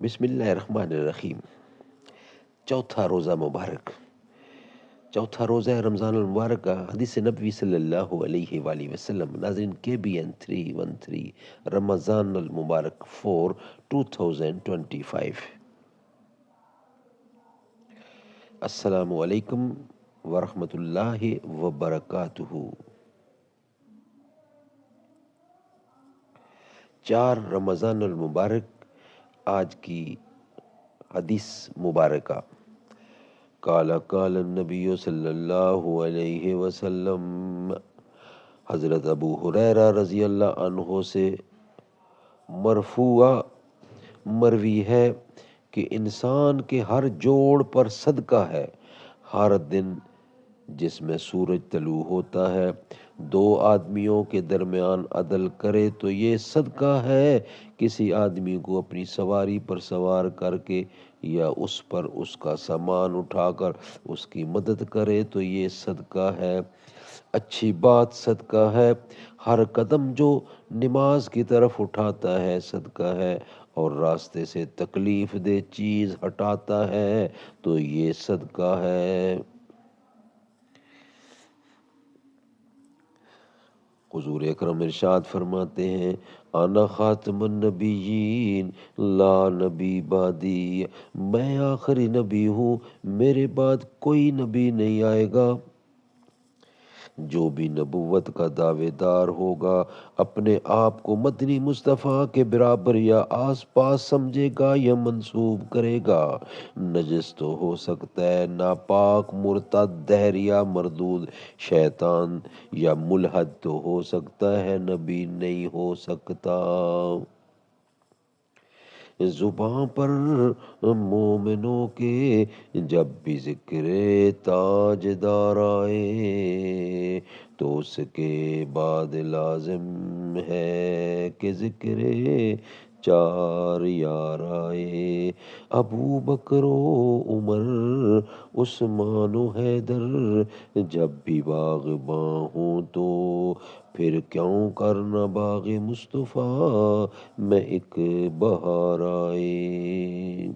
بسم اللہ الرحمن الرحیم۔ چوتھا روزہ مبارک، چوتھا روزہ رمضان المبارک کا حدیث نبوی صلی اللہ علیہ وآلہ وسلم۔ ناظرین KBN 313 رمضان المبارک 4 2025۔ السلام علیکم ورحمۃ اللہ وبرکاتہ۔ 4 رمضان المبارک آج کی حدیث مبارکہ۔ قال النبی صلی اللہ علیہ وسلم، حضرت ابو ہریرہ رضی اللہ عنہ سے مرفوع مروی ہے کہ انسان کے ہر جوڑ پر صدقہ ہے۔ ہر دن جس میں سورج طلوع ہوتا ہے 2 آدمیوں کے درمیان عدل کرے تو یہ صدقہ ہے۔ کسی آدمی کو اپنی سواری پر سوار کر کے یا اس پر اس کا سامان اٹھا کر اس کی مدد کرے تو یہ صدقہ ہے۔ اچھی بات صدقہ ہے۔ ہر قدم جو نماز کی طرف اٹھاتا ہے صدقہ ہے، اور راستے سے تکلیف دہ چیز ہٹاتا ہے تو یہ صدقہ ہے۔ حضور اکرم ارشاد فرماتے ہیں، انا خاتم النبیین لا نبی بعدی، میں آخری نبی ہوں، میرے بعد کوئی نبی نہیں آئے گا۔ جو بھی نبوت کا دعوے دار ہوگا اپنے آپ کو مدنی مصطفیٰ کے برابر یا آس پاس سمجھے گا یا منسوب کرے گا۔ نجس تو ہو سکتا ہے، ناپاک، مرتد، دہر یا مردود، شیطان یا ملحد تو ہو سکتا ہے، نبی نہیں ہو سکتا۔ زباں پر مومنوں کے جب بھی ذکر تاجدار آئے تو اس کے بعد لازم ہے کہ ذکر 4 یار آئے۔ ابو بکر و عمر، عثمان و حیدر جب بھی باغباں ہوں تو پھر کیوں کرنا باغ مصطفیٰ میں ایک بہار آئے۔